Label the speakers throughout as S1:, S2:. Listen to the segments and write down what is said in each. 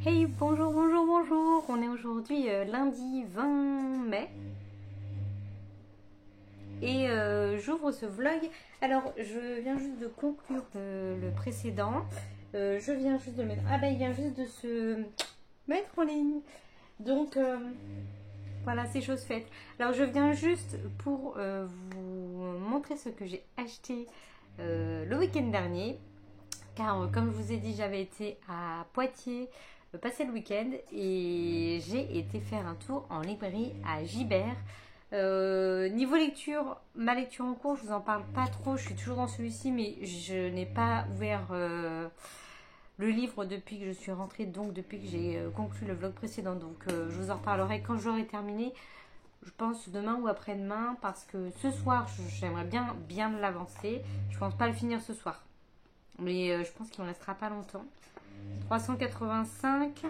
S1: Hey, bonjour, bonjour, bonjour. On est aujourd'hui lundi 20 mai et j'ouvre ce vlog. Alors, je viens juste de conclure le précédent. Je viens juste de mettre... Ah ben, il vient juste de se mettre en ligne. Donc, voilà, c'est chose faite. Alors, je viens juste pour vous montrer ce que j'ai acheté le week-end dernier. Car comme je vous ai dit, j'avais été à Poitiers passer le week-end et j'ai été faire un tour en librairie à Gibert. Niveau lecture, ma lecture en cours, je vous en parle pas trop, je suis toujours dans celui-ci, mais je n'ai pas ouvert le livre depuis que je suis rentrée, donc depuis que j'ai conclu le vlog précédent. Donc je vous en reparlerai quand j'aurai terminé, je pense demain ou après-demain, parce que ce soir, j'aimerais bien l'avancer. Je pense pas le finir ce soir. Mais je pense qu'il ne restera pas longtemps. 385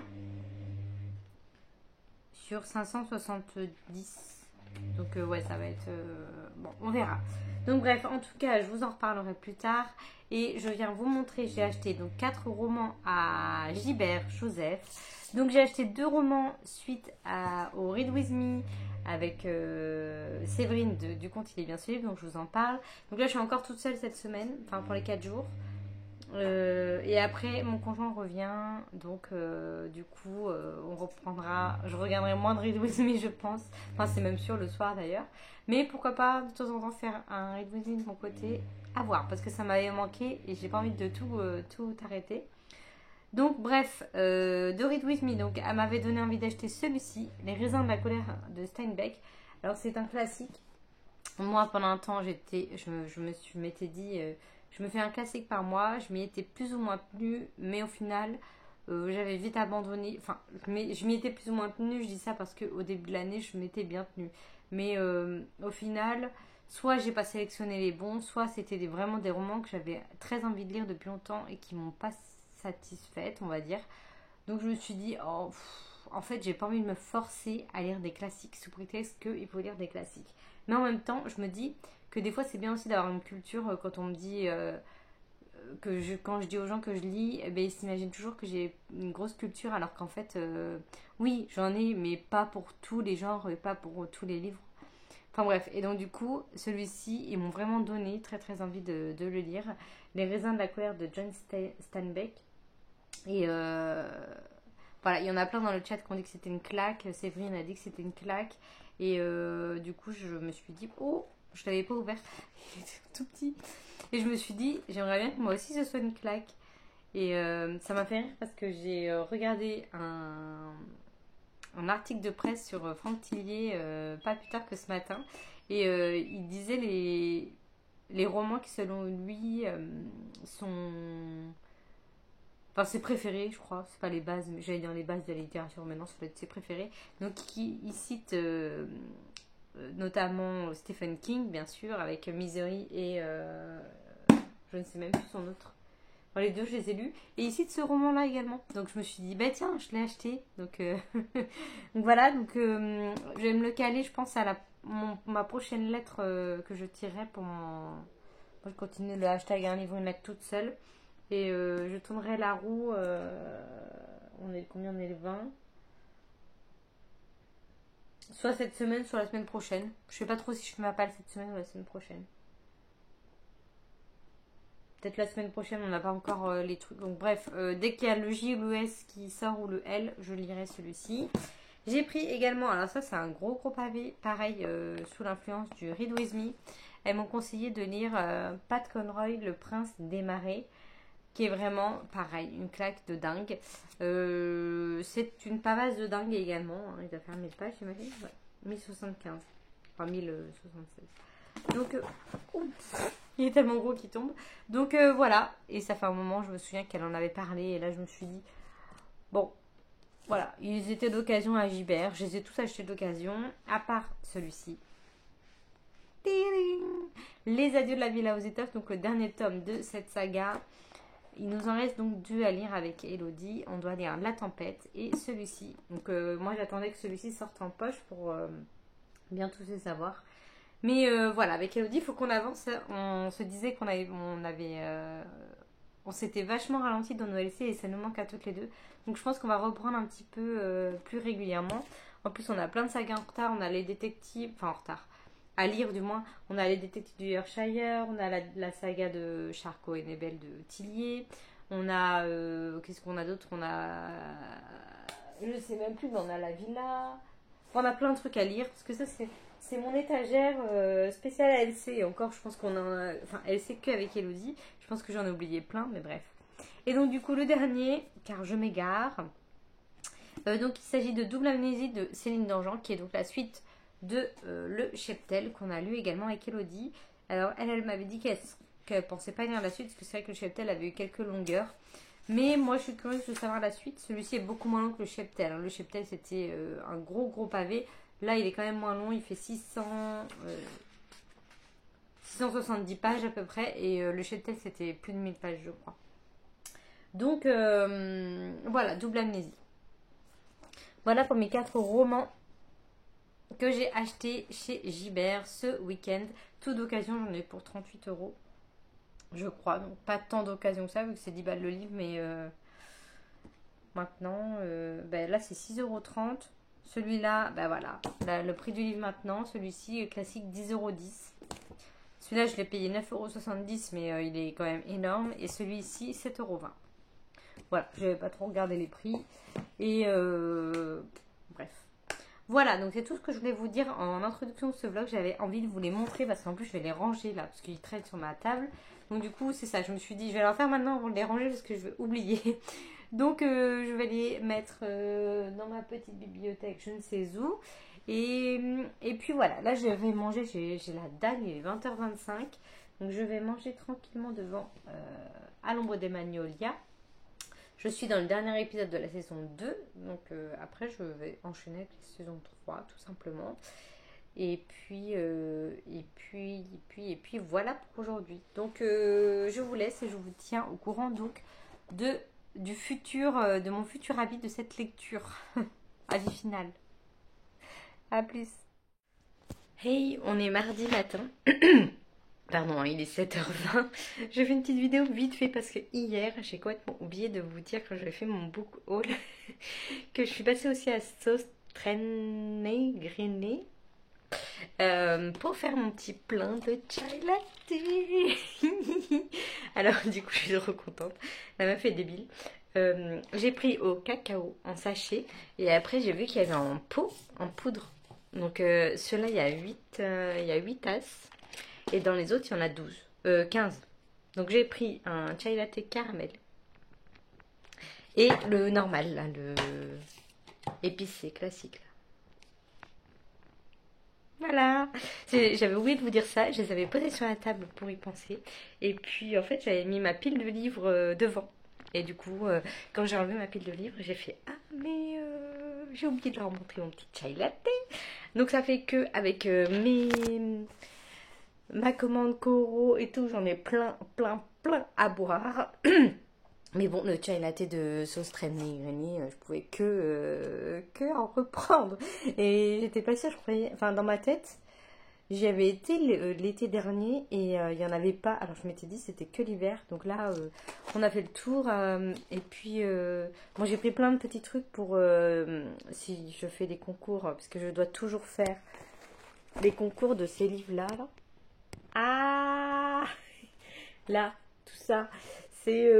S1: sur 570. Donc ouais, ça va être... bon, on verra. Donc bref, en tout cas, je vous en reparlerai plus tard. Et je viens vous montrer, j'ai acheté donc 4 romans à Gibert Joseph. Donc j'ai acheté 2 romans suite au Read With Me avec Séverine du compte Il est bien suivi, donc je vous en parle. Donc là, je suis encore toute seule cette semaine, enfin pour les 4 jours. Et après, mon conjoint revient, donc du coup, on reprendra. Je regarderai moins de Read With Me, je pense. Enfin, c'est même sûr le soir d'ailleurs. Mais pourquoi pas de temps en temps faire un Read With Me de mon côté, à voir, parce que ça m'avait manqué et j'ai pas envie de tout arrêter. Donc, bref, de Read With Me, donc elle m'avait donné envie d'acheter celui-ci, Les raisins de la colère de Steinbeck. Alors, c'est un classique. Moi, pendant un temps, je m'étais dit, je me fais un classique par mois, je m'y étais plus ou moins tenue, mais au final, j'avais vite abandonné. Enfin, je m'y étais plus ou moins tenue, je dis ça parce qu'au début de l'année, je m'étais bien tenue. Mais au final, soit j'ai pas sélectionné les bons, soit c'était vraiment des romans que j'avais très envie de lire depuis longtemps et qui m'ont pas satisfaite, on va dire. Donc je me suis dit, oh, en fait, j'ai pas envie de me forcer à lire des classiques sous prétexte qu'il faut lire des classiques. Mais en même temps, je me dis que des fois, c'est bien aussi d'avoir une culture quand on me dit quand je dis aux gens que je lis, eh bien, ils s'imaginent toujours que j'ai une grosse culture, alors qu'en fait, oui, j'en ai, mais pas pour tous les genres et pas pour tous les livres. Enfin bref, et donc du coup, celui-ci, ils m'ont vraiment donné très très envie de le lire. Les raisins de la colère de John Steinbeck. Et voilà, il y en a plein dans le chat qui ont dit que c'était une claque. Séverine a dit que c'était une claque. Et du coup, je me suis dit, oh, je l'avais pas ouvert, il était tout petit. Et je me suis dit, j'aimerais bien que moi aussi ce soit une claque. Et ça m'a fait rire parce que j'ai regardé un article de presse sur Franck Tillier pas plus tard que ce matin. Et il disait les romans qui, selon lui, sont. Enfin, ses préférés, je crois. C'est pas les bases, mais j'allais dire les bases de la littérature maintenant, ça peut être ses préférés. Donc, il cite notamment Stephen King, bien sûr, avec Misery et je ne sais même plus son autre. Enfin, les deux, je les ai lus. Et il cite ce roman-là également. Donc, je me suis dit, bah tiens, je l'ai acheté. Donc, donc voilà, donc je vais me le caler, je pense, à ma prochaine lettre que je tirerai pour mon. Moi, je continue le hashtag un livre, une lettre toute seule. Et je tournerai la roue. On est combien? On est le 20. Soit cette semaine, soit la semaine prochaine. Je sais pas trop si je fais ma palle cette semaine ou la semaine prochaine. Peut-être la semaine prochaine, on n'a pas encore les trucs. Donc bref, dès qu'il y a le J ou le S qui sort ou le L, je lirai celui-ci. J'ai pris également, alors ça c'est un gros pavé, pareil, sous l'influence du Read With Me. Elles m'ont conseillé de lire Pat Conroy, Le Prince des Marais, qui est vraiment pareil, une claque de dingue. C'est une pavasse de dingue également. Hein, il doit faire 1000 pages, j'imagine. Ouais, 1075. Enfin, 1076. Donc, il est tellement gros qu'il tombe. Donc, voilà. Et ça fait un moment, je me souviens qu'elle en avait parlé. Et là, je me suis dit, bon, voilà. Ils étaient d'occasion à Gibert. Je les ai tous achetés d'occasion, à part celui-ci. Les adieux de la Villa aux étoffes. Donc, le dernier tome de cette saga. Il nous en reste donc 2 à lire avec Elodie. On doit lire La Tempête et celui-ci. Donc moi j'attendais que celui-ci sorte en poche pour bien tous les savoir. Mais voilà, avec Elodie, il faut qu'on avance. On se disait qu'on avait on s'était vachement ralenti dans nos LC et ça nous manque à toutes les deux. Donc je pense qu'on va reprendre un petit peu plus régulièrement. En plus, on a plein de sagas en retard. On a les détectives, enfin en retard, à lire du moins. On a les détectives du Yorkshire, on a la saga de Charcot et Nebel de Tillier. On a, qu'est-ce qu'on a d'autre? On a, je sais même plus, mais on a la villa. Enfin, on a plein de trucs à lire parce que ça c'est mon étagère spéciale à LC. Et encore, je pense qu'on en a, enfin LC que avec Elodie. Je pense que j'en ai oublié plein, mais bref. Et donc du coup le dernier, car je m'égare. Donc il s'agit de Double Amnésie de Céline Dangean, qui est donc la suite de Le Cheptel, qu'on a lu également avec Elodie. Alors elle m'avait dit qu'elle pensait pas lire la suite, parce que c'est vrai que Le Cheptel avait eu quelques longueurs. Mais moi je suis curieuse de savoir la suite. Celui-ci est beaucoup moins long que Le Cheptel. Le Cheptel c'était un gros pavé. Là il est quand même moins long, il fait 670 pages à peu près. Et Le Cheptel c'était plus de 1000 pages je crois. Donc voilà, Double Amnésie. Voilà pour mes 4 romans que j'ai achetés chez Gibert ce week-end. Tout d'occasion, j'en ai pour 38 €, je crois. Donc pas tant d'occasion que ça, vu que c'est 10 balles le livre. Mais maintenant, là c'est 6,30 €. Celui-là, voilà, le prix du livre maintenant. Celui-ci, classique, 10,10 €. Celui-là, je l'ai payé 9,70 €, mais il est quand même énorme. Et celui-ci, 7,20 €. Voilà, je n'avais pas trop regardé les prix. Et bref. Voilà, donc c'est tout ce que je voulais vous dire en introduction de ce vlog. J'avais envie de vous les montrer parce qu'en plus je vais les ranger là, parce qu'ils traînent sur ma table. Donc du coup c'est ça, je me suis dit je vais leur faire maintenant avant de les ranger parce que je vais oublier. Donc je vais les mettre dans ma petite bibliothèque, je ne sais où. Et puis voilà, là je vais manger, j'ai la dalle, il est 20h25. Donc je vais manger tranquillement devant à l'ombre des magnolias. Je suis dans le dernier épisode de la saison 2, donc après je vais enchaîner avec la saison 3 tout simplement. Et puis voilà pour aujourd'hui. Donc je vous laisse et je vous tiens au courant donc de mon futur avis de cette lecture. Avis final. A plus. Hey, on est mardi matin. Pardon, il est 7h20. Je fais une petite vidéo vite fait parce que hier, j'ai complètement oublié de vous dire quand j'avais fait mon book haul que je suis passée aussi à Sauce Traînée Grainée pour faire mon petit plein de chai latte. Alors du coup, je suis trop contente. La meuf est débile. J'ai pris au cacao en sachet et après j'ai vu qu'il y avait en pot, en poudre. Donc ceux-là, il y a 8 tasses. Et dans les autres, il y en a 15. Donc j'ai pris un chai latte caramel. Et le normal, là, le épicé, classique. Là. Voilà. J'avais oublié de vous dire ça. Je les avais posés sur la table pour y penser. Et puis, en fait, j'avais mis ma pile de livres devant. Et du coup, quand j'ai enlevé ma pile de livres, j'ai fait « Ah, mais j'ai oublié de leur montrer mon petit chai latte. » Donc ça fait que avec ma commande Coro et tout, j'en ai plein à boire. Mais bon, le chai latte de Sauce Traînée Grainée, je pouvais que en reprendre. Et j'étais pas sûre, je croyais, enfin dans ma tête, j'y avais été l'été dernier et il n'y en avait pas. Alors je m'étais dit c'était que l'hiver. Donc là, on a fait le tour. Et puis, moi j'ai pris plein de petits trucs pour si je fais des concours, parce que je dois toujours faire les concours de ces livres-là. Là. Ah là, tout ça, c'est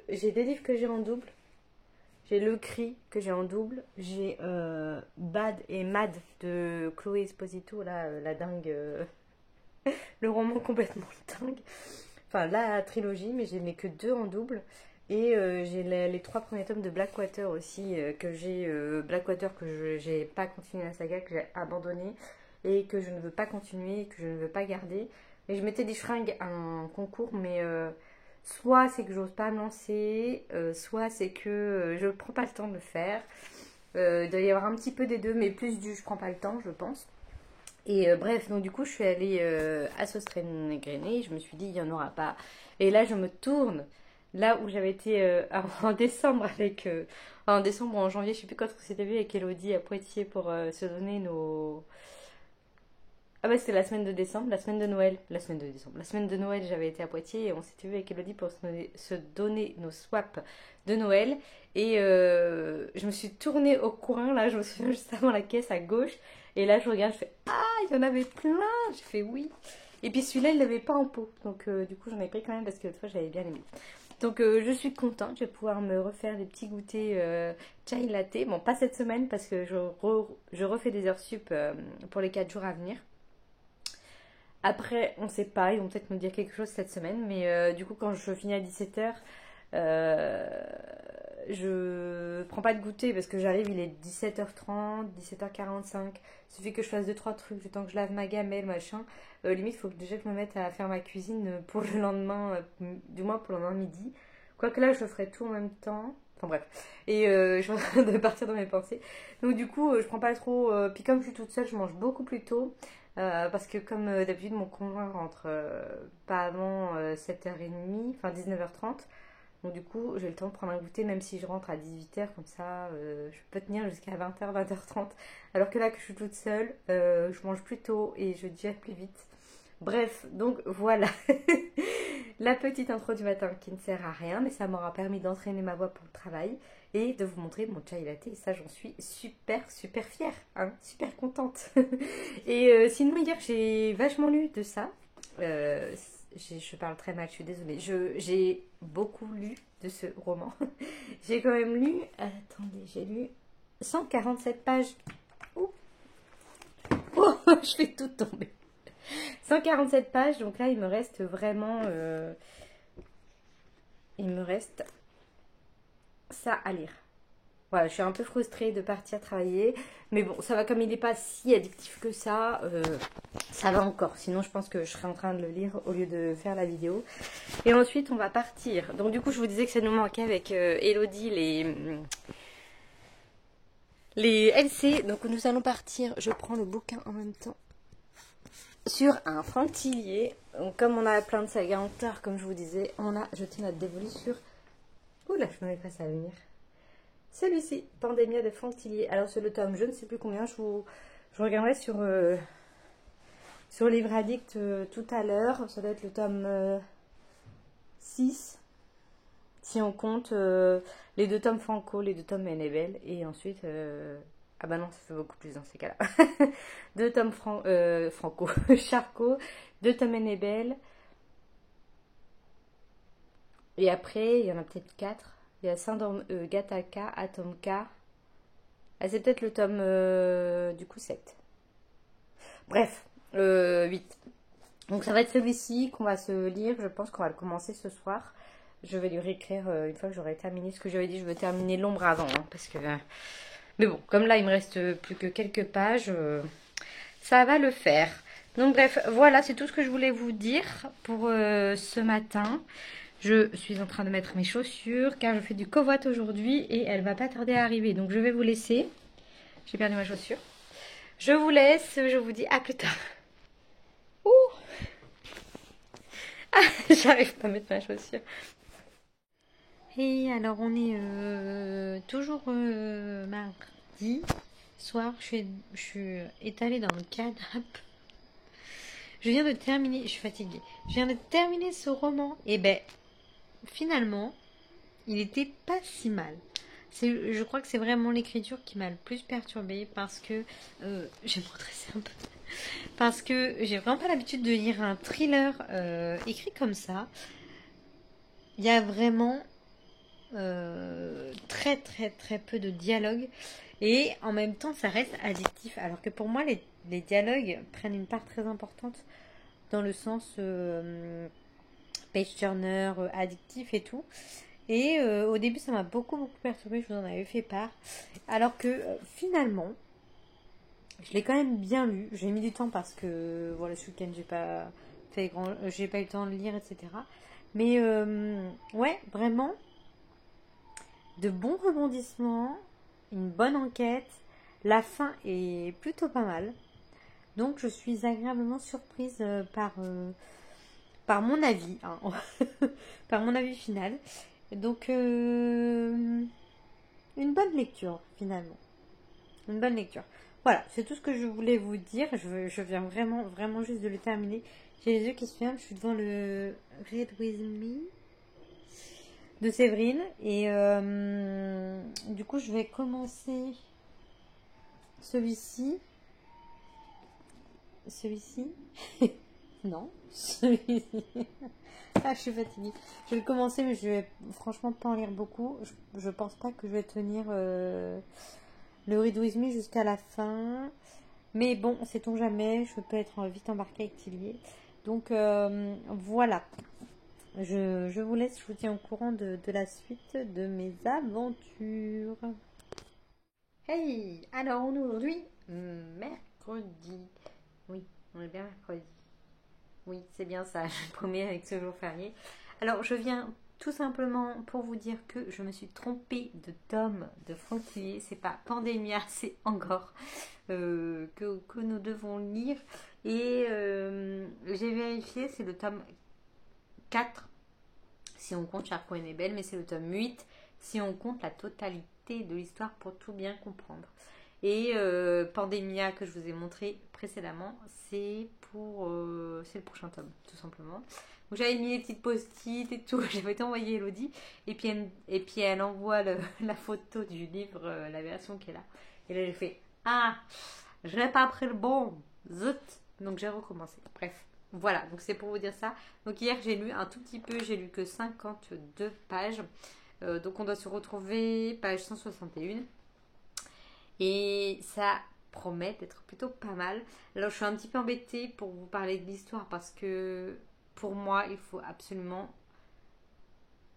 S1: j'ai des livres que j'ai en double. J'ai Le Cri que j'ai en double. J'ai Bad et Mad de Chloé Esposito, là, la dingue, le roman complètement dingue. Enfin, la trilogie, mais j'ai que 2 en double. Et j'ai les 3 premiers tomes de Blackwater aussi, que j'ai Blackwater que j'ai pas continué la saga, que j'ai abandonné. Et que je ne veux pas continuer, que je ne veux pas garder. Mais je m'étais dit, je fringue un concours, mais soit c'est que j'ose pas me lancer, soit c'est que je ne prends pas le temps de le faire. Il doit y avoir un petit peu des deux, mais plus du je prends pas le temps, je pense. Et bref, donc du coup, je suis allée à Sauce Traînée Grainée, je me suis dit, il n'y en aura pas. Et là, je me tourne, là où j'avais été en décembre avec... en décembre ou en janvier, je sais plus quand on s'était vu avec Elodie à Poitiers pour se donner nos... Ah bah c'était la semaine de décembre, la semaine de Noël. La semaine de décembre. La semaine de Noël, j'avais été à Poitiers et on s'était vu avec Elodie pour se donner nos swaps de Noël. Et je me suis tournée au coin, là, je me souviens juste avant la caisse à gauche. Et là, je regarde, je fais ah, il y en avait plein. J'ai fait oui. Et puis celui-là, il l'avait pas en pot. Donc du coup, j'en ai pris quand même parce que l'autre fois, j'avais bien aimé. Donc je suis contente, je vais pouvoir me refaire des petits goûters chai latte. Bon, pas cette semaine parce que je refais des heures sup pour les 4 jours à venir. Après, on sait pas, ils vont peut-être me dire quelque chose cette semaine, mais du coup, quand je finis à 17h, je prends pas de goûter parce que j'arrive, il est 17h30, 17h45. Il suffit que je fasse 2-3 trucs, le temps que je lave ma gamelle, machin. Limite, il faut déjà que je me mette à faire ma cuisine pour le lendemain, du moins pour le lendemain midi. Quoique là, je ferai tout en même temps. Enfin bref. Et je suis en train de partir dans mes pensées. Donc du coup, je prends pas trop. Puis comme je suis toute seule, je mange beaucoup plus tôt. Parce que comme d'habitude, mon conjoint rentre pas avant 7h30, enfin 19h30. Donc du coup, j'ai le temps de prendre un goûter même si je rentre à 18h, comme ça, je peux tenir jusqu'à 20h, 20h30. Alors que là, que je suis toute seule, je mange plus tôt et je digère plus vite. Bref, donc voilà, la petite intro du matin qui ne sert à rien, mais ça m'aura permis d'entraîner ma voix pour le travail et de vous montrer mon chai latte. Et ça, j'en suis super, super fière, hein, super contente. Et sinon, hier, j'ai vachement lu de ça. Je parle très mal, je suis désolée. J'ai beaucoup lu de ce roman. J'ai quand même lu, attendez, j'ai lu 147 pages. Oh, oh je fais tout tomber. 147 pages, donc là il me reste vraiment, il me reste ça à lire. Voilà, je suis un peu frustrée de partir travailler, mais bon, ça va, comme il n'est pas si addictif que ça va encore. Sinon, je pense que je serai en train de le lire au lieu de faire la vidéo. Et ensuite, on va partir. Donc, du coup, je vous disais que ça nous manquait avec Elodie les LC. Donc, nous allons partir. Je prends le bouquin en même temps. Sur un Fantillier. Donc, comme on a plein de sagas en retard, comme je vous disais, on a jeté notre dévolu sur... Oula, je me mets pas ça à venir. Celui-ci, Pandémia de Fantillier. Alors, c'est le tome, je ne sais plus combien, je regarderai sur Livre Addict tout à l'heure. Ça doit être le tome 6, si on compte les 2 tomes Franco, les 2 tomes Annabelle. Et ensuite, ah bah non, ça fait beaucoup plus dans ces cas-là. 2 tomes Franco, Charcot, 2 tomes Annabelle. Et après, il y en a peut-être 4. Il y a Syndrome Gattaca, Atom K. Ah, c'est peut-être le tome du coup 7. Bref, 8. Donc ça va être celui-ci qu'on va se lire. Je pense qu'on va le commencer ce soir. Je vais lui réécrire une fois que j'aurai terminé ce que j'avais dit. Je veux terminer l'ombre avant. Hein, parce que... mais bon, comme là il me reste plus que quelques pages, ça va le faire. Donc bref, voilà, c'est tout ce que je voulais vous dire pour ce matin. Je suis en train de mettre mes chaussures car je fais du covoit aujourd'hui et elle va pas tarder à arriver. Donc je vais vous laisser. J'ai perdu ma chaussure. Je vous laisse, je vous dis à plus tard. Ouh. Ah, j'arrive pas à mettre ma chaussure. Et alors on est toujours mardi soir. Je suis étalée dans le canapé. Je viens de terminer, je suis fatiguée. Je viens de terminer ce roman. Et ben finalement, il était pas si mal. Je crois que c'est vraiment l'écriture qui m'a le plus perturbée parce que je vais me redresser un peu. Parce que j'ai vraiment pas l'habitude de lire un thriller écrit comme ça. Il y a vraiment très très très peu de dialogue et en même temps ça reste addictif. Alors que pour moi les dialogues prennent une part très importante dans le sens page turner, addictif et tout. Et au début, ça m'a beaucoup perturbée, je vous en avais fait part. Alors que finalement, je l'ai quand même bien lu. J'ai mis du temps parce que voilà, ce week-end, j'ai pas eu le temps de lire, etc. Mais ouais, vraiment, de bons rebondissements, une bonne enquête. La fin est plutôt pas mal. Donc, je suis agréablement surprise par mon avis, hein, par mon avis final. Donc, une bonne lecture, finalement. Une bonne lecture. Voilà, c'est tout ce que je voulais vous dire. Je viens vraiment juste de le terminer. J'ai les yeux qui se ferment. Je suis devant le Read With Me de Séverine. Et du coup, je vais commencer celui-ci. Celui-ci. Non, celui-ci. Ah, je suis fatiguée. Je vais le commencer, mais je vais franchement pas en lire beaucoup. Je pense pas que je vais tenir le Read With Me jusqu'à la fin. Mais bon, sait-on jamais, je peux être vite embarquée avec Tillier. Donc voilà. Je vous laisse, je vous tiens au courant de la suite de mes aventures. Hey, alors on est aujourd'hui mercredi. Oui, on est bien mercredi. Oui, c'est bien ça, je promets avec ce jour férié. Alors, je viens tout simplement pour vous dire que je me suis trompée de tome de Franck Tillier. C'est pas Pandémia, c'est Encore que nous devons lire. Et j'ai vérifié, c'est le tome 4 si on compte Charcot et Belle, mais c'est le tome 8 si on compte la totalité de l'histoire pour tout bien comprendre. Et Pandémia que je vous ai montré précédemment, c'est le prochain tome, tout simplement. Donc j'avais mis les petites post-it et tout, j'avais tout envoyé Elodie, et puis elle envoie la photo du livre, la version qui est là. Et là j'ai fait ah, je n'ai pas pris le bon, zut. Donc j'ai recommencé. Bref, voilà, donc c'est pour vous dire ça. Donc hier j'ai lu un tout petit peu, j'ai lu que 52 pages. Donc on doit se retrouver page 161. Et ça promet d'être plutôt pas mal. Alors je suis un petit peu embêtée pour vous parler de l'histoire parce que pour moi il faut absolument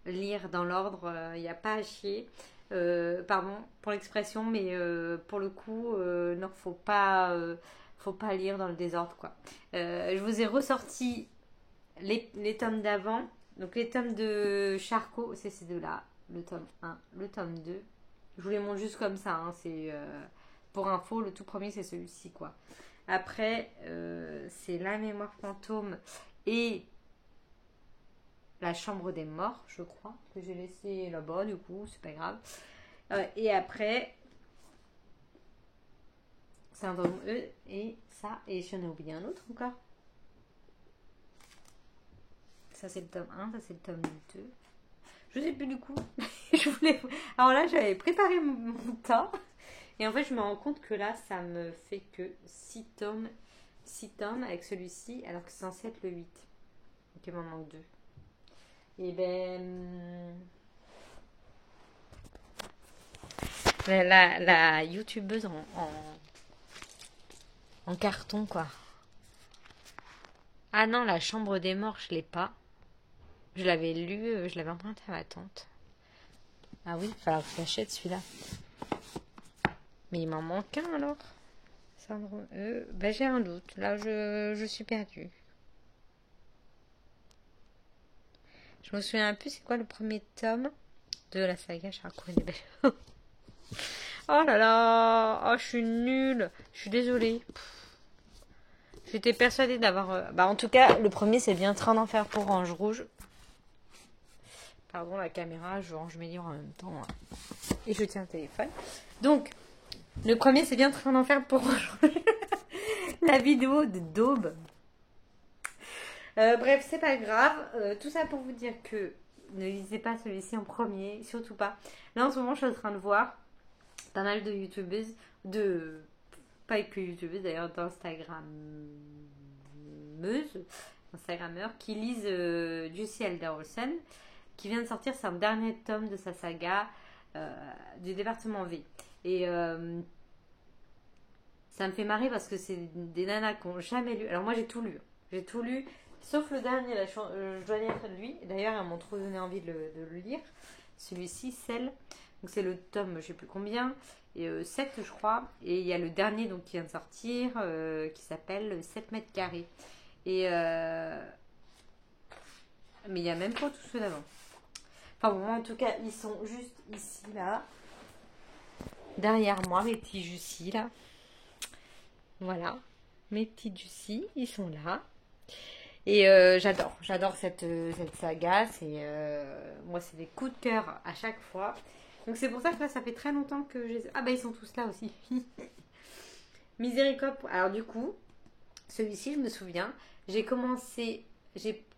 S1: lire dans l'ordre. Il n'y a pas à chier. Pardon pour l'expression, mais pour le coup, non, faut pas lire dans le désordre, quoi. Je vous ai ressorti les tomes d'avant. Donc les tomes de Charcot, c'est ces deux-là. Le tome 1, le tome 2. Je vous les montre juste comme ça. Hein, c'est pour info, le tout premier, c'est celui-ci, quoi. Après, c'est La mémoire fantôme et La chambre des morts, je crois, que j'ai laissé là-bas, du coup, c'est pas grave. Et après, Syndrome E et ça. Et j'en ai oublié un autre encore. Ça, c'est le tome 1, ça, c'est le tome 2. Je sais plus du coup. Alors là, j'avais préparé mon temps. Et en fait, je me rends compte que là, ça me fait que 6 tomes. 6 tomes avec celui-ci, alors que c'est censé être le 8. Donc il m'en manque 2. Et la youtubeuse en carton, quoi. Ah non, La chambre des morts, je l'ai pas. Je l'avais lu, je l'avais emprunté à ma tante. Ah oui, il va falloir que je l'achète celui-là. Mais il m'en manque un alors. Syndrome E. Ben, j'ai un doute. Là, je suis perdue. Je me souviens un peu, c'est quoi le premier tome de la saga Charcot et Belle. Oh là là, oh, je suis nulle. Je suis désolée. J'étais persuadée d'avoir... Bah, en tout cas, le premier, c'est bien Train d'enfer pour Ange Rouge. Pardon, la caméra, je range mes livres en même temps. Et je tiens le téléphone. Donc, le premier, c'est bien Train d'enfer pour Ange Rouge. La vidéo de Daube. Bref, c'est pas grave. Tout ça pour vous dire que ne lisez pas celui-ci en premier, surtout pas. Là, en ce moment, je suis en train de voir pas mal de youtubeuses, pas que youtubeuses d'ailleurs, Instagrammeurs qui lisent Jussi Alder-Olsen, qui vient de sortir son dernier tome de sa saga du département V. Et ça me fait marrer parce que c'est des nanas qui n'ont jamais lu. Alors moi j'ai tout lu. J'ai tout lu, sauf le dernier, je dois lire lui. D'ailleurs, elles m'ont trop donné envie de le lire. Celui-ci, Celle. Donc c'est le tome, je sais plus combien, et 7 je crois. Et il y a le dernier donc, qui vient de sortir, qui s'appelle 7 mètres carrés. Et mais il n'y a même pas tous ceux d'avant. Enfin bon, en tout cas, ils sont juste ici, là. Derrière moi, mes petits Jussi, là. Voilà. Mes petits Jussi, ils sont là. Et j'adore cette saga. Moi, c'est des coups de cœur à chaque fois. Donc c'est pour ça que là, ça fait très longtemps que j'ai... Ah bah ils sont tous là aussi. Miséricorde. Alors du coup, celui-ci, je me souviens, j'ai commencé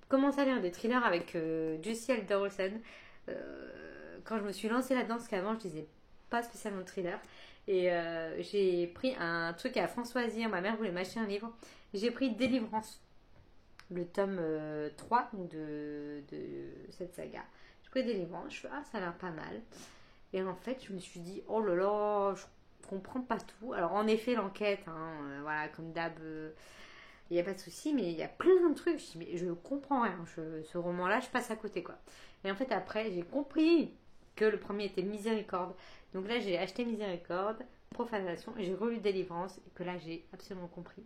S1: à lire des thrillers avec Jussi Alderson quand je me suis lancée là-dedans, parce qu'avant, je lisais pas spécialement de thriller. Et j'ai pris un truc à Françoisir, ma mère voulait m'acheter un livre. J'ai pris Délivrance, le tome 3 donc de cette saga. J'ai pris Délivrance, je fais ah ça a l'air pas mal. Et en fait je me suis dit oh là là, je comprends pas tout. Alors en effet l'enquête, hein, voilà comme d'hab, il n'y a pas de souci, mais il y a plein de trucs. Je dis mais je comprends rien, ce roman-là je passe à côté quoi. Et en fait après j'ai compris que le premier était Miséricorde. Donc là j'ai acheté Miséricorde, Profanation, et j'ai relu Délivrance, et que là j'ai absolument compris.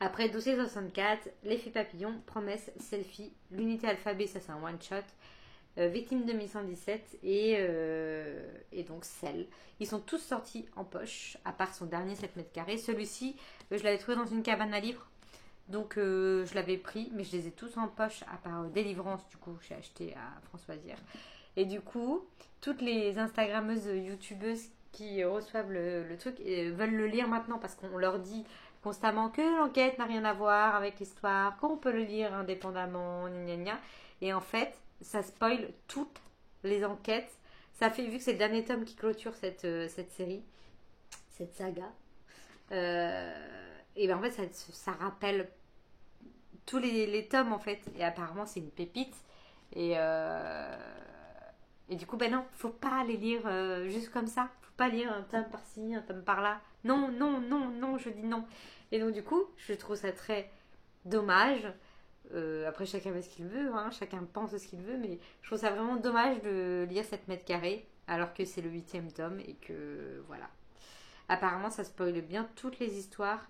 S1: Après, Dossier 64, L'effet papillon, Promesse, Selfie, L'unité alphabet, ça c'est un one-shot, Victime 2117 et donc Cell. Ils sont tous sortis en poche, à part son dernier 7 mètres carrés. Celui-ci, je l'avais trouvé dans une cabane à livres, donc je l'avais pris, mais je les ai tous en poche, à part Délivrance, du coup, j'ai acheté à Françoisir. Et du coup, toutes les Instagrammeuses, YouTubeuses qui reçoivent le truc veulent le lire maintenant parce qu'on leur dit constamment que l'enquête n'a rien à voir avec l'histoire, qu'on peut le lire indépendamment, gna gna gna. Et en fait, ça spoil toutes les enquêtes. Ça fait, vu que c'est le dernier tome qui clôture cette série, cette saga, et ben en fait, ça rappelle tous les tomes en fait. Et apparemment, c'est une pépite. Et, et du coup, ben non, faut pas les lire juste comme ça. Faut pas lire un tome par-ci, un tome par-là. Non, non, non, non, je dis non. Et donc, du coup, je trouve ça très dommage. Après, chacun fait ce qu'il veut, hein, chacun pense ce qu'il veut, mais je trouve ça vraiment dommage de lire 7 mètres carrés alors que c'est le 8e tome et que voilà. Apparemment, ça spoile bien toutes les histoires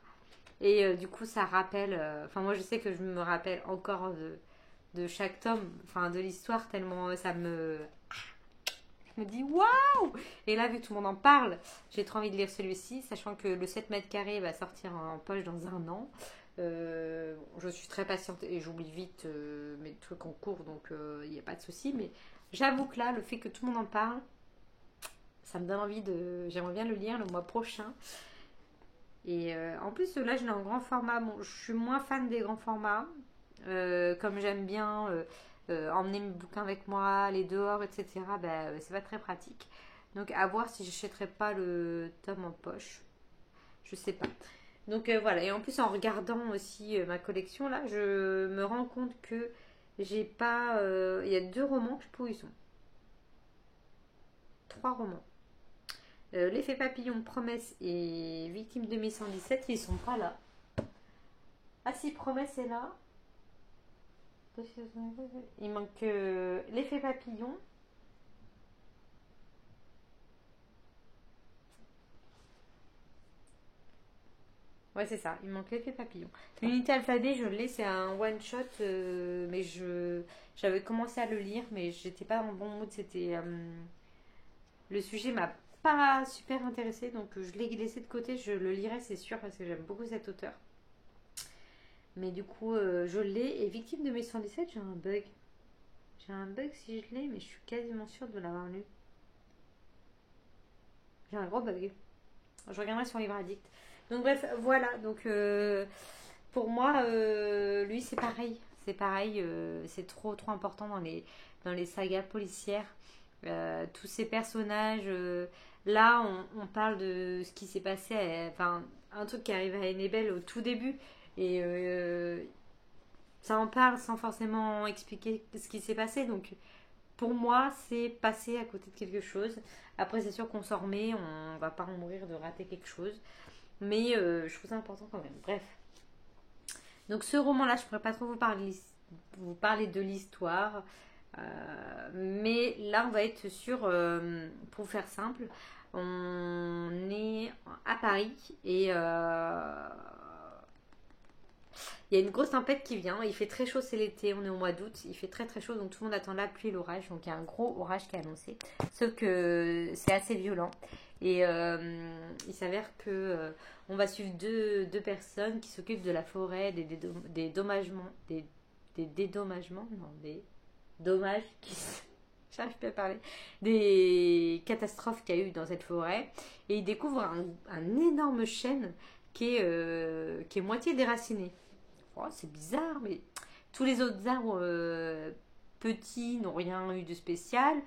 S1: et du coup, ça rappelle. Enfin, moi, je sais que je me rappelle encore de chaque tome, enfin de l'histoire tellement ça me. Je me dis waouh! Et là, vu que tout le monde en parle, j'ai trop envie de lire celui-ci, sachant que le 7 mètres carrés va sortir en poche dans un an. Je suis très patiente et j'oublie vite mes trucs en cours, donc il n'y a pas de souci. Mais j'avoue que là, le fait que tout le monde en parle, ça me donne envie de. J'aimerais bien le lire le mois prochain. Et en plus, là, je l'ai en grand format. Bon, je suis moins fan des grands formats. Comme j'aime bien emmener mes bouquins avec moi, aller dehors, etc., bah, c'est pas très pratique. Donc à voir si j'achèterai pas le tome en poche. Je sais pas. Donc voilà. Et en plus, en regardant aussi ma collection, là, je me rends compte que j'ai pas. Il y a 2 romans, je sais pas où ils sont. 3 romans. L'effet papillon, Promesse et Victime 2117, ils sont pas là. Ah si, Promesse est là. Il manque l'effet papillon. Ouais, c'est ça. Il manque l'effet papillon. L'unité alphabet, je l'ai. C'est un one shot, mais j'avais commencé à le lire, mais j'étais pas en bon mood. C'était le sujet m'a pas super intéressé, donc je l'ai laissé de côté. Je le lirai, c'est sûr, parce que j'aime beaucoup cet auteur. Mais du coup, je l'ai. Et Victime de mai 117, j'ai un bug. J'ai un bug si je l'ai, mais je suis quasiment sûre de l'avoir lu. J'ai un gros bug. Je regarderai sur Livre Addict. Donc bref, voilà. Donc pour moi, lui, c'est pareil. C'est pareil. C'est trop important dans les sagas policières. Tous ces personnages. Là, on parle de ce qui s'est passé. Enfin, un truc qui arrive à Annabelle au tout début. Et ça en parle sans forcément expliquer ce qui s'est passé. Donc pour moi, c'est passer à côté de quelque chose. Après, c'est sûr qu'on s'en remet, on va pas en mourir de rater quelque chose. Mais je trouve ça important quand même. Bref. Donc ce roman-là, je pourrais pas trop vous parler de l'histoire. Mais là, on va être sur, pour faire simple, on est à Paris et il y a une grosse tempête qui vient. Il fait très chaud, c'est l'été, on est au mois d'août. Il fait très très chaud, donc tout le monde attend la pluie et l'orage. Donc il y a un gros orage qui est annoncé. Sauf que c'est assez violent. Et il s'avère que on va suivre deux personnes qui s'occupent de la forêt, des dommagements, des dédommagements, non, des dommages j'arrive plus à parler, des catastrophes qu'il y a eu dans cette forêt. Et il découvre un énorme chêne qui est moitié déraciné. Oh, c'est bizarre, mais tous les autres arbres petits n'ont rien eu de spécial.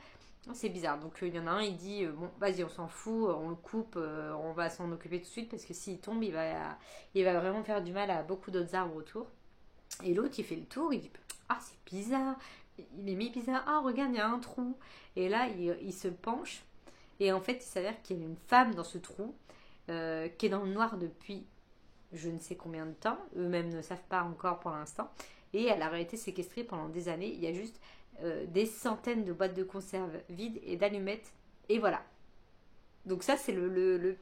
S1: C'est bizarre. Donc il y en a un, il dit bon, vas-y, on s'en fout, on le coupe, on va s'en occuper tout de suite parce que s'il tombe, il va vraiment faire du mal à beaucoup d'autres arbres autour. Et l'autre, il fait le tour, il dit ah, c'est bizarre. Il est mis bizarre. Ah, regarde, il y a un trou. Et là, il se penche. Et en fait, il s'avère qu'il y a une femme dans ce trou qui est dans le noir depuis je ne sais combien de temps. Eux-mêmes ne savent pas encore pour l'instant. Et elle a été séquestrée pendant des années. Il y a juste des centaines de boîtes de conserve vides et d'allumettes. Et voilà. Donc ça, c'est le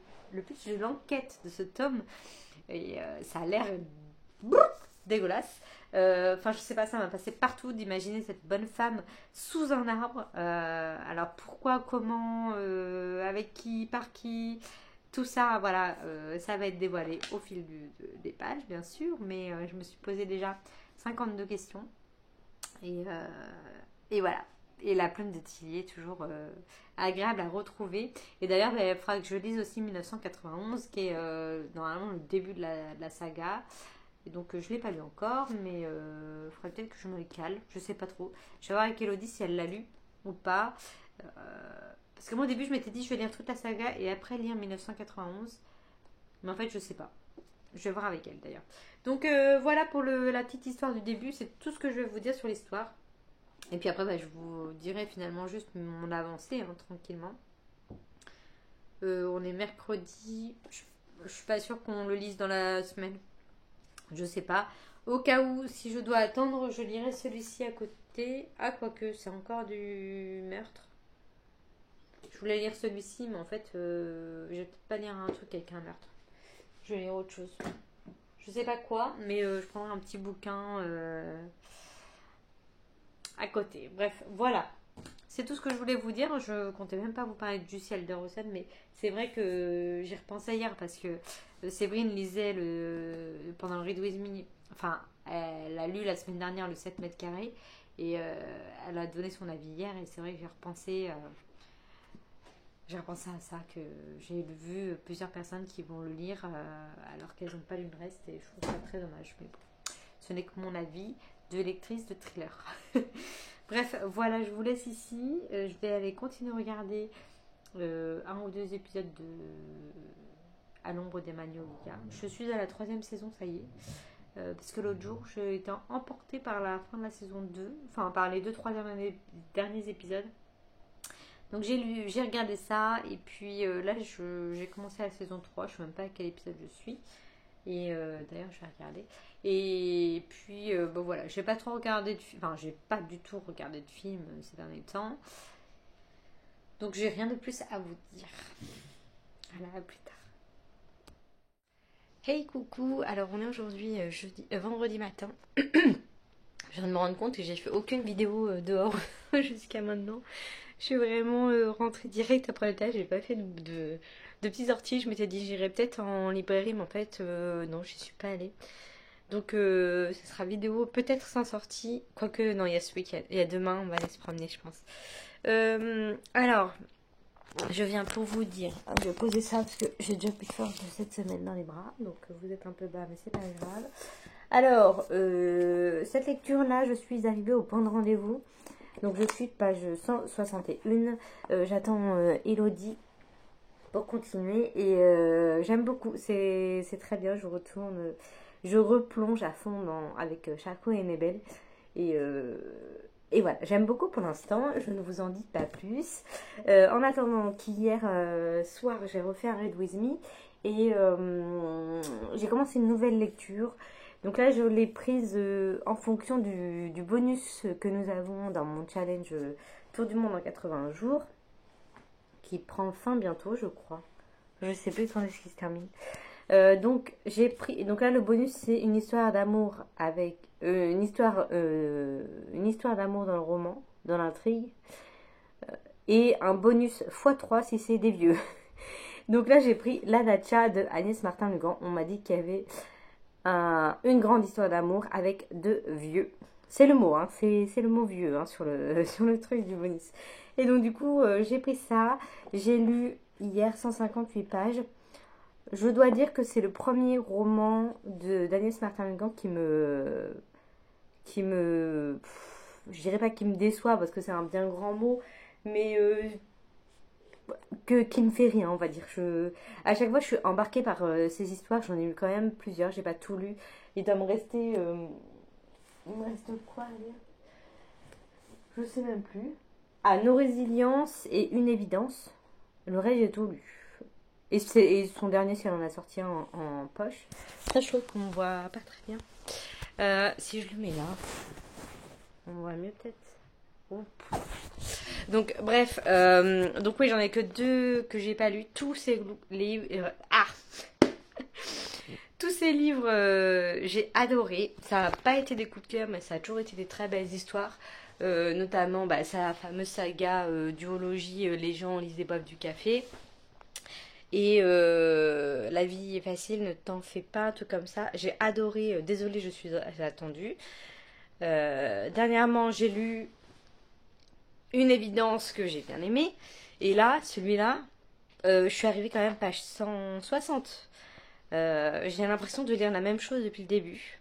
S1: pitch de l'enquête de ce tome. Et ça a l'air dégueulasse. Enfin, je sais pas, ça m'a passé partout d'imaginer cette bonne femme sous un arbre. Alors pourquoi, comment, avec qui, par qui, tout ça, voilà, ça va être dévoilé au fil des pages, bien sûr. Mais je me suis posé déjà 52 questions. Et voilà. Et la plume de Tillier, toujours agréable à retrouver. Et d'ailleurs, il faudra que je lise aussi 1991, qui est normalement le début de la saga. Et donc, je ne l'ai pas lu encore, mais il faudrait peut-être que je me le cale. Je ne sais pas trop. Je vais voir avec Elodie si elle l'a lu ou pas. Parce que moi, au début, je m'étais dit, je vais lire toute la saga et après lire 1991. Mais en fait, je ne sais pas. Je vais voir avec elle, d'ailleurs. Donc, voilà pour la petite histoire du début. C'est tout ce que je vais vous dire sur l'histoire. Et puis après, je vous dirai finalement juste mon avancée, hein, tranquillement. On est mercredi. Je suis pas sûre qu'on le lise dans la semaine. Je sais pas. Au cas où, si je dois attendre, je lirai celui-ci à côté. Ah, quoique, c'est encore du meurtre. Je voulais lire celui-ci, mais en fait, je vais peut-être pas lire un truc avec un meurtre. Je vais lire autre chose. Je sais pas quoi, mais je prendrai un petit bouquin à côté. Bref, voilà. C'est tout ce que je voulais vous dire. Je comptais même pas vous parler du ciel de Rossane, mais c'est vrai que j'y repensais hier parce que Séverine lisait pendant le Read With Me. Enfin, elle a lu la semaine dernière le 7 mètres carrés et elle a donné son avis hier. Et c'est vrai que j'ai repensé à ça, que j'ai vu plusieurs personnes qui vont le lire alors qu'elles n'ont pas lu le reste et je trouve ça très dommage. Mais bon, ce n'est que mon avis de lectrice de thriller. Bref, voilà, je vous laisse ici. Je vais aller continuer à regarder un ou deux épisodes de À l'ombre des Magnolias. Je suis à la 3e saison, ça y est. Parce que l'autre jour, j'ai été emportée par la fin de la saison 2. Enfin, par les 2-3 derniers épisodes. Donc j'ai regardé ça. Et puis là, j'ai commencé la saison 3. Je ne sais même pas à quel épisode je suis. Et d'ailleurs, je vais regarder. Et puis, voilà, j'ai pas trop regardé de films. Enfin, j'ai pas du tout regardé de films ces derniers temps. Donc, j'ai rien de plus à vous dire. Voilà, à plus tard. Hey, coucou. Alors, on est aujourd'hui vendredi matin. Je viens de me rendre compte que j'ai fait aucune vidéo dehors jusqu'à maintenant. Je suis vraiment rentrée direct après le tâche. J'ai pas fait de petites sorties. Je m'étais dit j'irais peut-être en librairie, mais en fait non, j'y suis pas allée. Donc ce sera vidéo peut-être sans sortie. Quoique non, il y a ce week-end. Il y a demain, on va aller se promener, je pense. Alors, je viens pour vous dire. Je vais poser ça parce que j'ai déjà plus de force de cette semaine dans les bras. Donc vous êtes un peu bas, mais c'est pas grave. Alors, cette lecture-là, je suis arrivée au point de rendez-vous. Donc je suis page 161. J'attends Elodie pour continuer. Et j'aime beaucoup. C'est très bien. Je replonge à fond avec Charcot et Mabel. Et voilà, j'aime beaucoup pour l'instant. Je ne vous en dis pas plus. En attendant qu'hier soir, j'ai refait un Read With Me. Et j'ai commencé une nouvelle lecture. Donc là, je l'ai prise en fonction du bonus que nous avons dans mon challenge Tour du monde en 80 jours, qui prend fin bientôt, je crois. Je ne sais plus quand est-ce qu'il se termine. Donc là, le bonus, c'est une histoire d'amour avec une histoire d'amour dans le roman, dans l'intrigue, et un bonus x3 si c'est des vieux. Donc là, j'ai pris La Dacha de Agnès Martin-Legrand. On m'a dit qu'il y avait une grande histoire d'amour avec 2 vieux. C'est le mot, hein, c'est le mot vieux hein, sur sur le truc du bonus. Et donc du coup, j'ai pris ça. J'ai lu hier 158 pages. Je dois dire que c'est le premier roman de d'Agnès Martin-Legan je dirais pas qui me déçoit parce que c'est un bien grand mot, mais qui me fait rien, on va dire. À chaque fois, je suis embarquée par ces histoires. J'en ai eu quand même plusieurs. J'ai pas tout lu. Il doit me rester, il me reste quoi à lire? Je sais même plus. Ah, Nos résiliences et Une évidence. Le reste, j'ai tout lu. Et son dernier, si elle en a sorti un en poche. Ça, je trouve qu'on voit pas très bien. Si je le mets là, on voit mieux peut-être. Oh. Donc, bref. Donc, oui, j'en ai que deux que j'ai pas lu. Tous ces livres. Tous ces livres, j'ai adoré. Ça n'a pas été des coups de cœur, mais ça a toujours été des très belles histoires. Notamment sa fameuse saga duologie Les gens lisent et boivent du café. Et La vie est facile, ne t'en fais pas, tout comme ça. J'ai adoré, désolée, j'ai attendu. Dernièrement, j'ai lu Une évidence que j'ai bien aimée. Et là, celui-là, je suis arrivée quand même page 160. J'ai l'impression de lire la même chose depuis le début.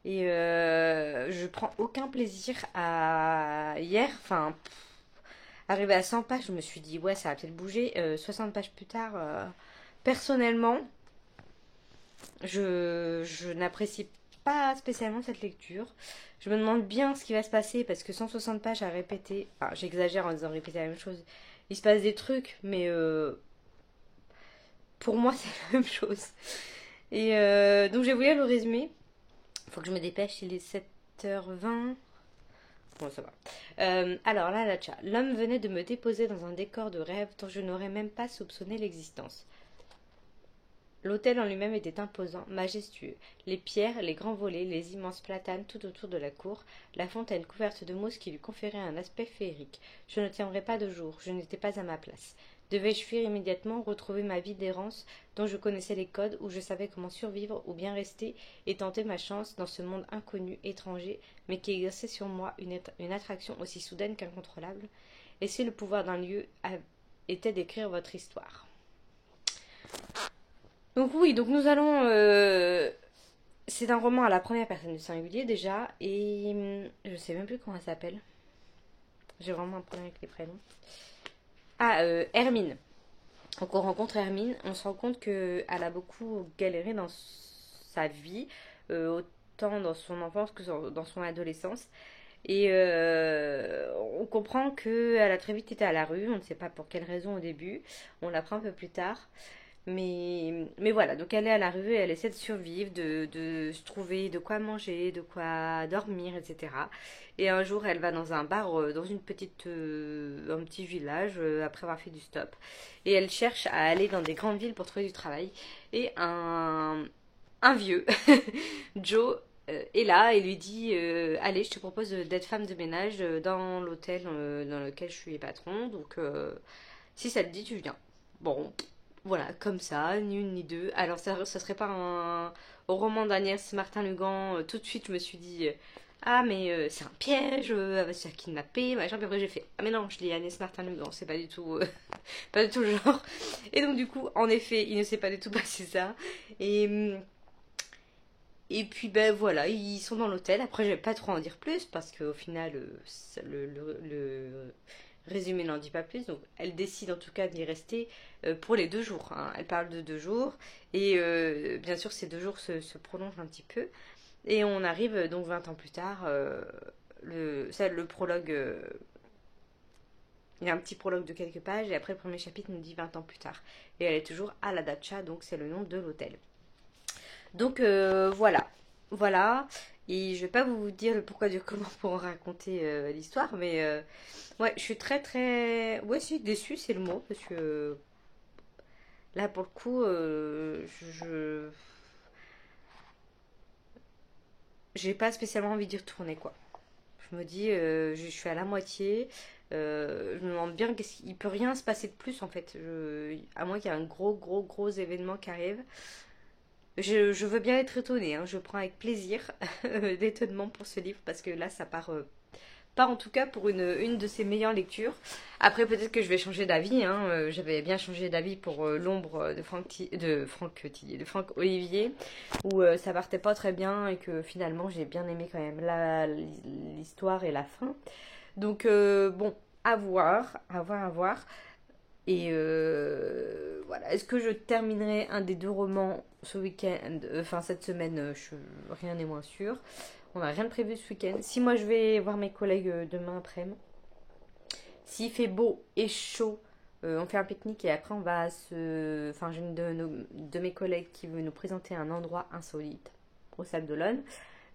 S1: Et je prends aucun plaisir à... Hier, enfin, arrivé à 100 pages, je me suis dit, ouais, ça va peut-être bouger. 60 pages plus tard, personnellement, je n'apprécie pas spécialement cette lecture. Je me demande bien ce qui va se passer parce que 160 pages à répéter, enfin, j'exagère en disant répéter la même chose. Il se passe des trucs, mais pour moi, c'est la même chose. Et donc, je vais vous lire le résumé. Faut que je me dépêche, il est 7h20. Bon, ça va. Alors là, la tcha. L'homme venait de me déposer dans un décor de rêve dont je n'aurais même pas soupçonné l'existence. L'hôtel en lui-même était imposant, majestueux. Les pierres, les grands volets, les immenses platanes tout autour de la cour, la fontaine couverte de mousse qui lui conférait un aspect féerique. Je ne tiendrais pas de jour, je n'étais pas à ma place. Devais-je fuir immédiatement, retrouver ma vie d'errance dont je connaissais les codes, où je savais comment survivre ou bien rester et tenter ma chance dans ce monde inconnu, étranger, mais qui exerçait sur moi une attraction aussi soudaine qu'incontrôlable? Et si le pouvoir d'un lieu était d'écrire votre histoire? Donc oui, donc nous allons... c'est un roman à la première personne du singulier déjà, et je sais même plus comment elle s'appelle. J'ai vraiment un problème avec les prénoms. Ah, Hermine. Donc on rencontre Hermine, on se rend compte qu'elle a beaucoup galéré dans sa vie, autant dans son enfance que dans son adolescence. Et on comprend qu'elle a très vite été à la rue, on ne sait pas pour quelle raison au début, on l'apprend un peu plus tard. Mais voilà, donc elle est à la rue et elle essaie de survivre, de se trouver de quoi manger, de quoi dormir, etc. Et un jour, elle va dans un bar, dans un petit village, après avoir fait du stop. Et elle cherche à aller dans des grandes villes pour trouver du travail. Et un vieux, Joe, est là et lui dit allez, je te propose d'être femme de ménage dans l'hôtel dans lequel je suis patron. Donc, si ça te dit, tu viens. Bon, voilà, comme ça, ni une ni deux. Alors, ça serait pas un roman d'Agnès Martin-Lugan. Tout de suite, je me suis dit ah, mais c'est un piège, elle va se faire kidnapper, machin. Puis après, j'ai fait ah, mais non, je lis Agnès Martin-Lugan, c'est pas du tout, pas du tout le genre. Et donc, du coup, en effet, il ne s'est pas du tout passé ça. Et. Et puis ben voilà, ils sont dans l'hôtel. Après, je vais pas trop en dire plus parce qu'au final, le résumé n'en dit pas plus. Donc, elle décide en tout cas d'y rester pour les 2 jours, hein. Elle parle de 2 jours et bien sûr, ces 2 jours se prolongent un petit peu. Et on arrive donc 20 ans plus tard. Le prologue, il y a un petit prologue de quelques pages et après le premier chapitre nous dit 20 ans plus tard. Et elle est toujours à la Dacha, donc c'est le nom de l'hôtel. Donc voilà, voilà. Et je vais pas vous dire le pourquoi du comment pour en raconter l'histoire, mais ouais, je suis très très, ouais, si déçue, c'est le mot parce que là pour le coup, j'ai pas spécialement envie d'y retourner quoi. Je me dis, je suis à la moitié. Je me demande bien qu'est-ce qu'il peut rien se passer de plus en fait. À moins qu'il y ait un gros gros gros événement qui arrive. je veux bien être étonnée, hein, je prends avec plaisir l'étonnement pour ce livre parce que là ça part pas en tout cas pour une de ses meilleures lectures. Après peut-être que je vais changer d'avis, hein. J'avais bien changé d'avis pour l'ombre de Franck Olivier, où ça partait pas très bien et que finalement j'ai bien aimé quand même l'histoire et la fin. Donc bon, à voir, à voir, à voir. Et voilà, est-ce que je terminerai un des deux romans ce week-end, enfin cette semaine, rien n'est moins sûr. On n'a rien de prévu ce week-end. Si moi je vais voir mes collègues demain après-midi, s'il fait beau et chaud, on fait un pique-nique et après on va se... Enfin j'ai une de mes collègues qui veut nous présenter un endroit insolite au Sable d'Olonne.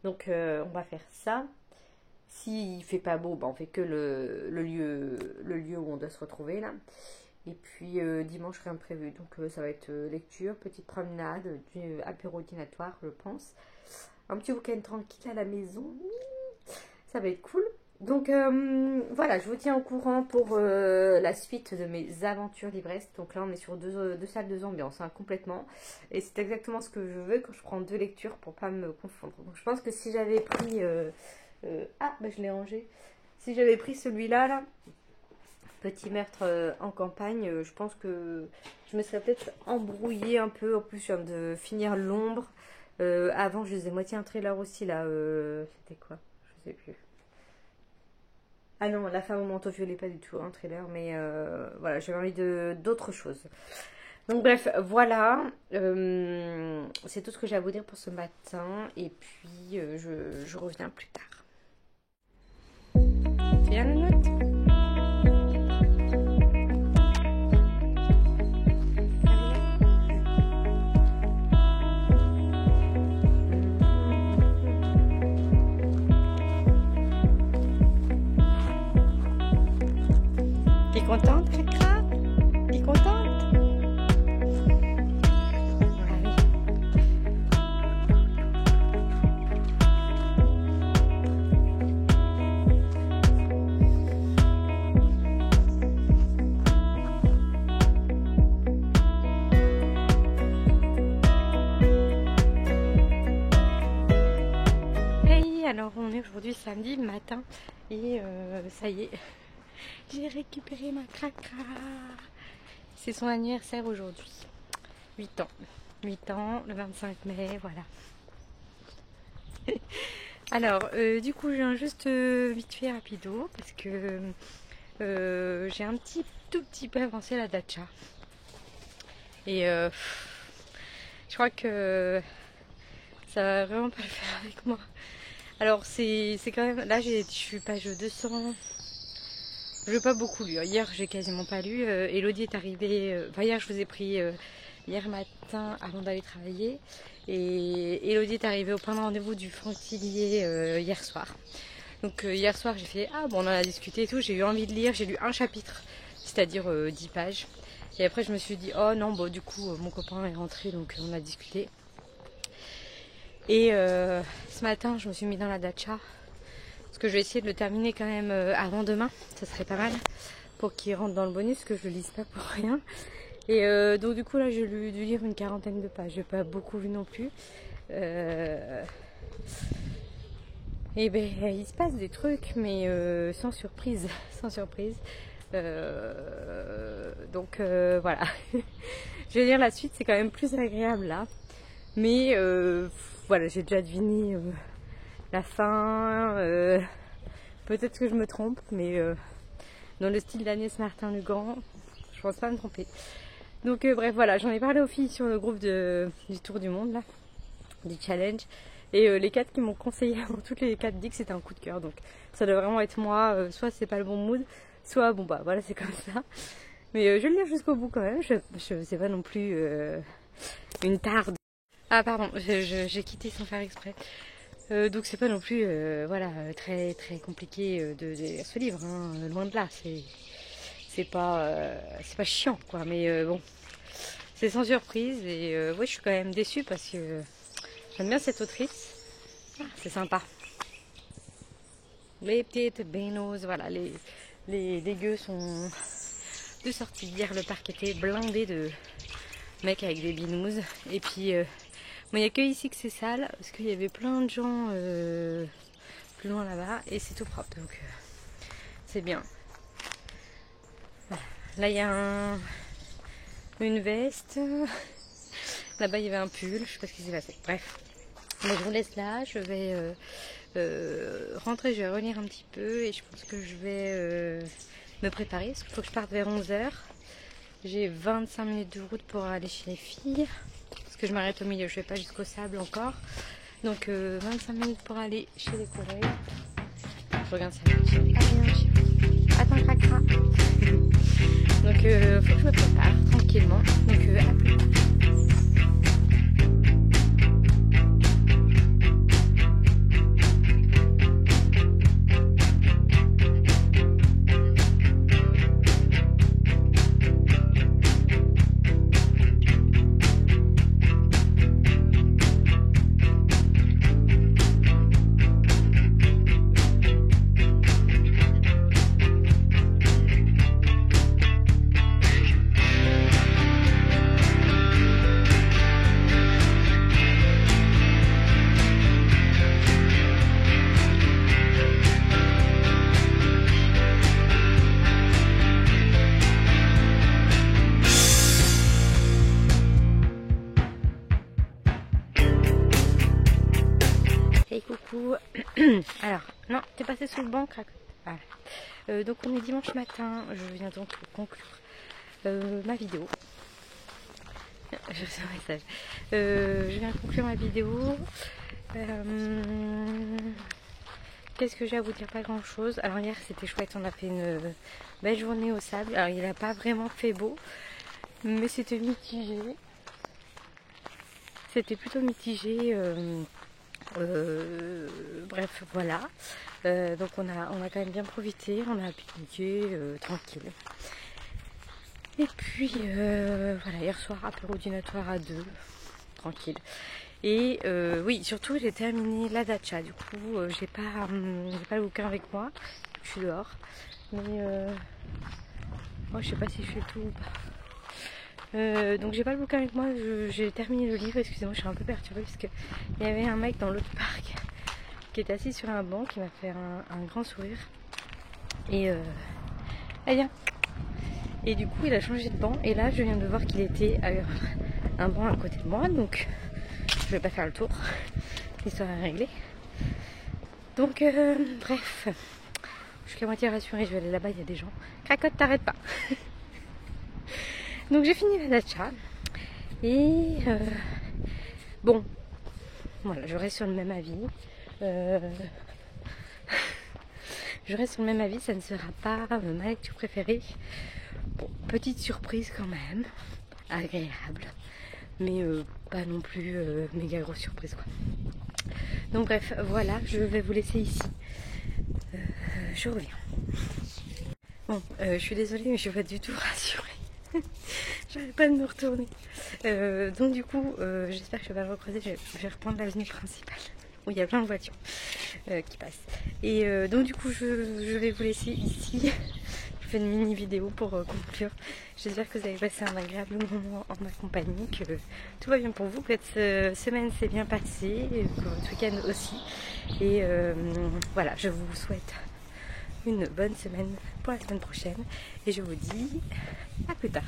S1: Donc on va faire ça. S'il fait pas beau, bah, on fait que le lieu où on doit se retrouver là. Et puis dimanche rien de prévu. Donc ça va être lecture, petite promenade, apéro dînatoire je pense. Un petit week-end tranquille à la maison. Ça va être cool. Donc voilà, je vous tiens au courant pour la suite de mes aventures livresques. Donc là on est sur deux salles, deux ambiances, hein, complètement. Et c'est exactement ce que je veux quand je prends deux lectures pour pas me confondre. Donc je pense que si j'avais pris... ah, bah, je l'ai rangé. Si j'avais pris celui-là, là, Petit meurtre en campagne, je pense que je me serais peut-être embrouillée un peu. En plus, je viens de finir l'ombre. Avant, je faisais moitié un thriller aussi, là. C'était quoi? Je sais plus. Ah non, La femme au manteau violet, pas du tout un thriller. Mais voilà, j'avais envie d'autre chose. Donc bref, voilà. C'est tout ce que j'ai à vous dire pour ce matin. Et puis, je reviens plus tard. Bien la note? T'es contente, Cracra? T'es contente? Hey, alors on est aujourd'hui samedi matin et ça y est. J'ai récupéré ma Cracra. C'est son anniversaire aujourd'hui. 8 ans. 8 ans, le 25 mai, voilà. Alors, du coup, je viens juste vite fait rapido parce que j'ai un tout petit peu avancé la datcha. Et je crois que ça va vraiment pas le faire avec moi. Alors, c'est quand même... Là, je suis page 200... Je n'ai pas beaucoup lu. Hier, j'ai quasiment pas lu. Elodie est arrivée. Enfin, hier, je vous ai pris hier matin avant d'aller travailler. Et Elodie est arrivée au point de rendez-vous du Francilier hier soir. Donc, hier soir, j'ai fait ah bon, on en a discuté et tout. J'ai eu envie de lire. J'ai lu un chapitre, c'est-à-dire 10 pages. Et après, je me suis dit oh non, bon, du coup, mon copain est rentré, donc on a discuté. Et ce matin, je me suis mis dans la datcha. Parce que je vais essayer de le terminer quand même avant demain, ça serait pas mal pour qu'il rentre dans le bonus, que je le lise pas pour rien. Et donc du coup là j'ai dû lire une quarantaine de pages, j'ai pas beaucoup lu non plus. Et ben il se passe des trucs mais sans surprise, sans surprise. Donc voilà, je vais lire la suite, c'est quand même plus agréable là. Mais voilà, j'ai déjà deviné la fin, peut-être que je me trompe, mais dans le style d'Agnès Martin-Legrand, je pense pas me tromper. Donc bref, voilà, j'en ai parlé aux filles sur le groupe du Tour du Monde, là, du challenge. Et les 4 qui m'ont conseillé, toutes les 4 dit que c'était un coup de cœur. Donc ça doit vraiment être moi, soit c'est pas le bon mood, soit bon bah voilà, c'est comme ça. Mais je vais le lire jusqu'au bout quand même, je sais pas non plus une tarde. Ah pardon, j'ai quitté sans faire exprès. Donc c'est pas non plus voilà, très très compliqué de lire ce livre, hein, loin de là, c'est pas chiant quoi, mais bon, c'est sans surprise et ouais, je suis quand même déçue parce que j'aime bien cette autrice, c'est sympa. Les petites bénos, voilà, les gueux sont de sortie. Hier le parc était blindé de mecs avec des binous et puis Bon, il n'y a que ici que c'est sale, parce qu'il y avait plein de gens plus loin là-bas, et c'est tout propre, donc c'est bien. Voilà. Là, il y a une veste. Là-bas, il y avait un pull, je sais pas ce qui s'est passé. Bref, mais je vous laisse là, je vais rentrer, je vais relire un petit peu, et je pense que je vais me préparer, parce qu'il faut que je parte vers 11h. J'ai 25 minutes de route pour aller chez les filles. Parce que je m'arrête au milieu, je ne vais pas jusqu'au sable encore. Donc 25 minutes pour aller chez les collègues. Je regarde ça. Attends, cracra. Donc faut que je me prépare tranquillement. Donc à plus tard. Hey coucou. Alors, non, t'es passé sous le banc, crac. Voilà. Donc on est dimanche matin, je viens donc conclure ma vidéo. Je reçois un message. Je viens conclure ma vidéo. Qu'est-ce que j'ai à vous dire? Pas grand chose. Alors hier c'était chouette, on a fait une belle journée au sable. Alors il n'a pas vraiment fait beau, mais c'était mitigé. C'était plutôt mitigé. Bref, voilà. Donc on a quand même bien profité, on a pique-niqué tranquille. Et puis voilà, hier soir apéro dînatoire à 2, tranquille. Et oui, surtout j'ai terminé la datcha. Du coup, j'ai pas le bouquin avec moi, je suis dehors. Mais je sais pas si je fais tout ou pas. Donc j'ai pas le bouquin avec moi, j'ai terminé le livre, excusez-moi, je suis un peu perturbée parce qu'il y avait un mec dans l'autre parc qui était assis sur un banc qui m'a fait un grand sourire. Et allez viens. Et du coup il a changé de banc et là je viens de voir qu'il était à un banc à côté de moi, donc je vais pas faire le tour, l'histoire est réglée. Donc bref, je suis à moitié rassurée, je vais aller là-bas, il y a des gens. Cracotte, t'arrêtes pas. Donc j'ai fini la datcha et bon, voilà, je reste sur le même avis. Je reste sur le même avis, ça ne sera pas ma lecture préférée. Bon, petite surprise quand même, agréable, mais pas non plus méga grosse surprise quoi. Donc bref, voilà, je vais vous laisser ici. Je reviens. Bon, je suis désolée, mais je suis pas du tout rassurée. J'arrive pas de me retourner. Donc du coup, j'espère que je vais pas le recroiser. Je vais reprendre l'avenue principale où il y a plein de voitures qui passent. Et donc du coup, je vais vous laisser ici. Je fais une mini vidéo pour conclure. J'espère que vous avez passé un agréable moment en ma compagnie, que tout va bien pour vous, que cette semaine s'est bien passée, que votre week-end aussi. Et voilà, je vous souhaite une bonne semaine pour la semaine prochaine et je vous dis à plus tard.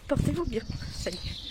S1: Portez-vous bien. Salut.